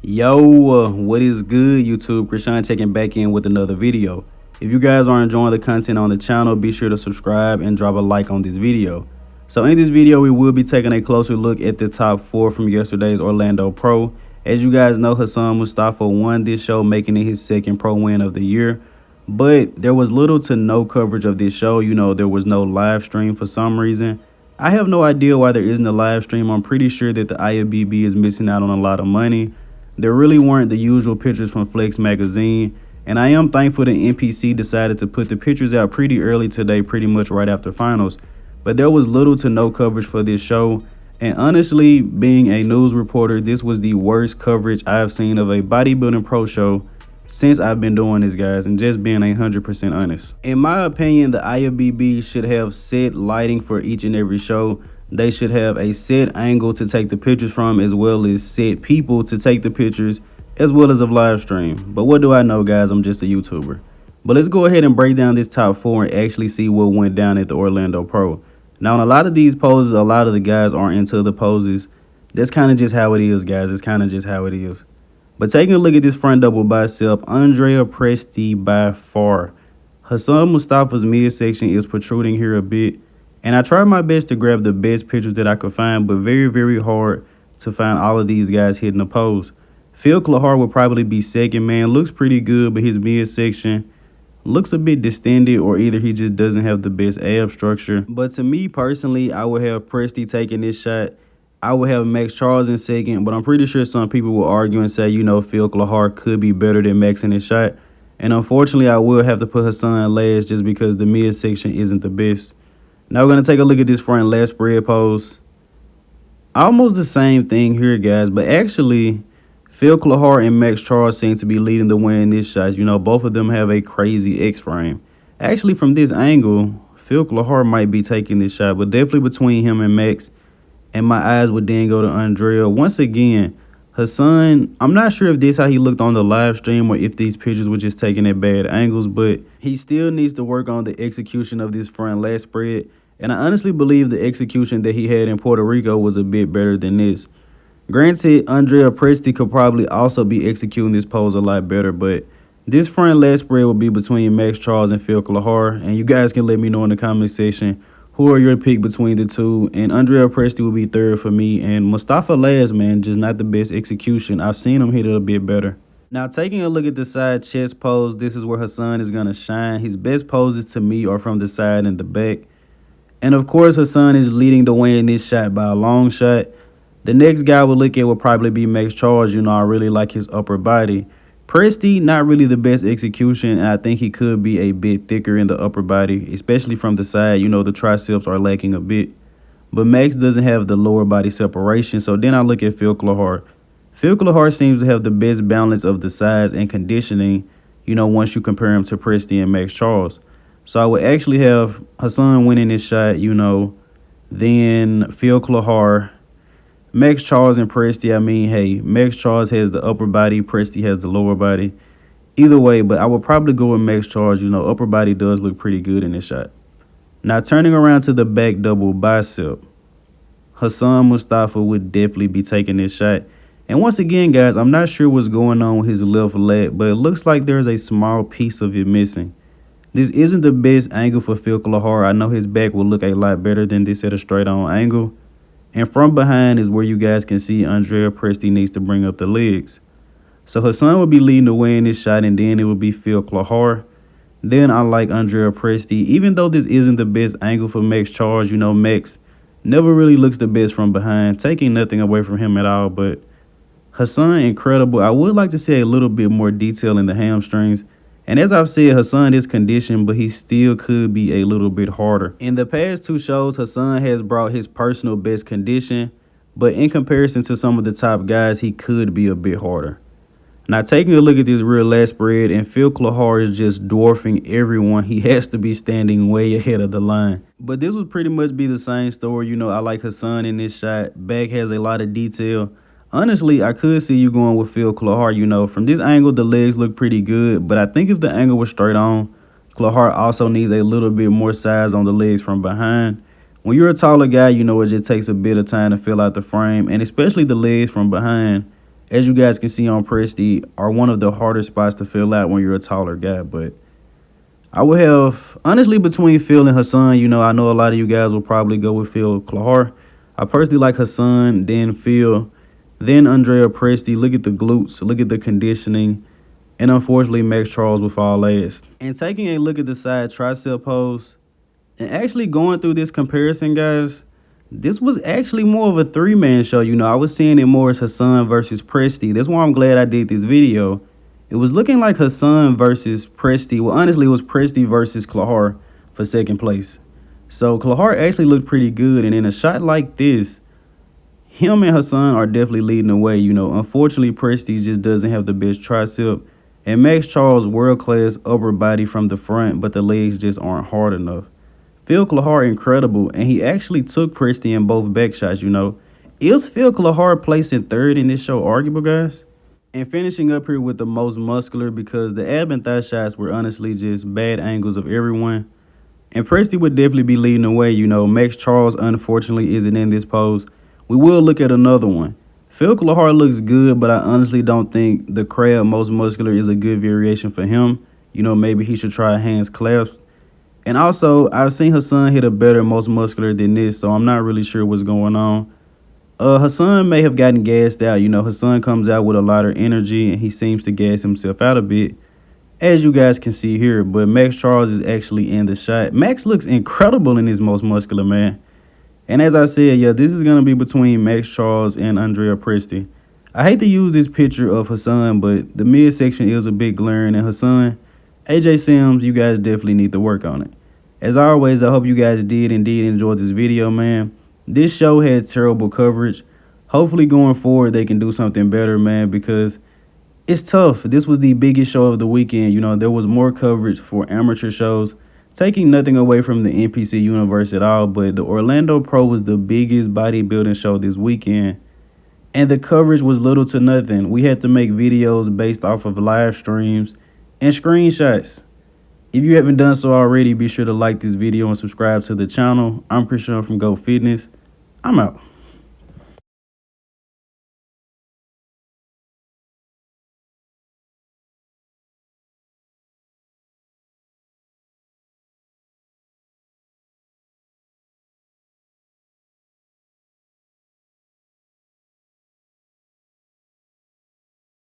Yo, what is good, YouTube? Krishan checking back in with another video. If you guys are enjoying the content on the channel, be sure to subscribe and drop a like on this video. So in this video, we will be taking a closer look at the top 4 from yesterday's Orlando Pro. As you guys know, Hassan Mostafa won this show, making it his second pro win of the year. But there was little to no coverage of this show. There was no live stream for some reason. I have no idea why there isn't a live stream. I'm pretty sure that the IFBB is missing out on a lot of money. There really weren't the usual pictures from Flex magazine, and I am thankful that NPC decided to put the pictures out pretty early today, pretty much right after finals. But there was little to no coverage for this show, and honestly, being a news reporter, this was the worst coverage I've seen of a bodybuilding pro show since I've been doing this, guys, and just being 100% honest. In my opinion, the IFBB should have set lighting for each and every show. They should have a set angle to take the pictures from, as well as set people to take the pictures, as well as a live stream. But what do I know, guys? I'm just a YouTuber. But let's go ahead and break down this top 4 and actually see what went down at the Orlando Pro. Now, in a lot of these poses, a lot of the guys aren't into the poses. That's kind of just how it is, guys. It's kind of just how it is. But taking a look at this front double bicep, Andrea Presti by far. Hassan Mostafa's midsection is protruding here a bit. And I tried my best to grab the best pictures that I could find, but very, very hard to find all of these guys hitting the pose. Phil Clahar would probably be second, man. Looks pretty good, but his midsection looks a bit distended, or either he just doesn't have the best ab structure. But to me personally, I would have Presti taking this shot. I would have Maxx Charles in second, but I'm pretty sure some people will argue and say, Phil Clahar could be better than Maxx in this shot. And unfortunately, I will have to put Hassan last just because the midsection isn't the best. Now we're going to take a look at this front left spread pose. Almost the same thing here, guys, but actually Phil Clahar and Maxx Charles seem to be leading the way in this shot. Both of them have a crazy X-frame. Actually, from this angle, Phil Clahar might be taking this shot, but definitely between him and Maxx, and my eyes would then go to Andrea. Once again, Hassan, I'm not sure if this is how he looked on the live stream or if these pictures were just taken at bad angles, but he still needs to work on the execution of this front left spread. And I honestly believe the execution that he had in Puerto Rico was a bit better than this. Granted, Andrea Presti could probably also be executing this pose a lot better, but this front left spread will be between Maxx Charles and Phil Clahar. And you guys can let me know in the comment section who are your pick between the two. And Andrea Presti will be third for me. And Mostafa last, man, just not the best execution. I've seen him hit it a bit better. Now, taking a look at the side chest pose, this is where Hassan is going to shine. His best poses to me are from the side and the back. And of course, Hassan is leading the way in this shot by a long shot. The next guy we'll look at will probably be Maxx Charles. I really like his upper body. Presti, not really the best execution, and I think he could be a bit thicker in the upper body, especially from the side. The triceps are lacking a bit. But Maxx doesn't have the lower body separation, so then I look at Phil Clahar. Phil Clahar seems to have the best balance of the size and conditioning, once you compare him to Presti and Maxx Charles. So I would actually have Hassan winning this shot, then Phil Clahar, Maxx Charles and Presti. Hey, Maxx Charles has the upper body, Presti has the lower body. Either way, but I would probably go with Maxx Charles. Upper body does look pretty good in this shot. Now, turning around to the back double bicep, Hassan Mostafa would definitely be taking this shot. And once again, guys, I'm not sure what's going on with his left leg, but it looks like there's a small piece of it missing. This isn't the best angle for Phil Clahar. I know his back will look a lot better than this at a straight-on angle. And from behind is where you guys can see Andrea Presti needs to bring up the legs. So Hassan will be leading the way in this shot, and then it will be Phil Clahar. Then I like Andrea Presti. Even though this isn't the best angle for Maxx Charles, Maxx never really looks the best from behind, taking nothing away from him at all. But Hassan, incredible. I would like to see a little bit more detail in the hamstrings. And as I've said, Hassan is conditioned, but he still could be a little bit harder. In the past 2 shows, Hassan has brought his personal best condition, but in comparison to some of the top guys, he could be a bit harder. Now, taking a look at this rear lat spread, and Phil Clahar is just dwarfing everyone. He has to be standing way ahead of the line. But this would pretty much be the same story. I like Hassan in this shot. Back has a lot of detail. Honestly, I could see you going with Phil Clahar. From this angle, the legs look pretty good, but I think if the angle was straight on, Clahar also needs a little bit more size on the legs from behind. When you're a taller guy, it just takes a bit of time to fill out the frame, and especially the legs from behind. as you guys can see on Presti, are one of the harder spots to fill out when you're a taller guy. But I would have, honestly, between Phil and Hassan, I know a lot of you guys will probably go with Phil Clahar. I personally like Hassan, then Phil, then Andrea Presti. Look at the glutes, look at the conditioning, and unfortunately, Maxx Charles will fall last. And taking a look at the side tricep pose, and actually going through this comparison, guys, this was actually more of a three-man show. I was seeing it more as Hassan versus Presti. That's why I'm glad I did this video. It was looking like Hassan versus Presti. Well, honestly, it was Presti versus Clahar for second place. So Clahar actually looked pretty good. And in a shot like this, him and Hassan are definitely leading the way. Unfortunately, Presti just doesn't have the best tricep. And Maxx Charles, world-class upper body from the front, but the legs just aren't hard enough. Phil Clahar, incredible, and he actually took Presti in both back shots. Is Phil Clahar placing third in this show arguable, guys? And finishing up here with the most muscular, because the ab and thigh shots were honestly just bad angles of everyone. And Presti would definitely be leading the way. Maxx Charles, unfortunately, isn't in this pose. We will look at another one. Phil Clahar looks good, but I honestly don't think the crab most muscular is a good variation for him. Maybe he should try hands clasp. And also, I've seen Hassan hit a better most muscular than this, so I'm not really sure what's going on. Hassan may have gotten gassed out. Hassan comes out with a lot of energy, and he seems to gas himself out a bit, as you guys can see here. But Maxx Charles is actually in the shot. Max looks incredible in his most muscular, man. And as I said, yeah, this is going to be between Maxx Charles and Andrea Presti. I hate to use this picture of Hassan, but the midsection is a bit glaring. And Hassan, AJ Sims, you guys definitely need to work on it. As always, I hope you guys did indeed enjoy this video, man. This show had terrible coverage. Hopefully going forward, they can do something better, man, because it's tough. This was the biggest show of the weekend. There was more coverage for amateur shows, taking nothing away from the NPC universe at all, but the Orlando Pro was the biggest bodybuilding show this weekend, and the coverage was little to nothing. We had to make videos based off of live streams and screenshots. If you haven't done so already, be sure to like this video and subscribe to the channel. I'm Christian from Go Fitness. I'm out.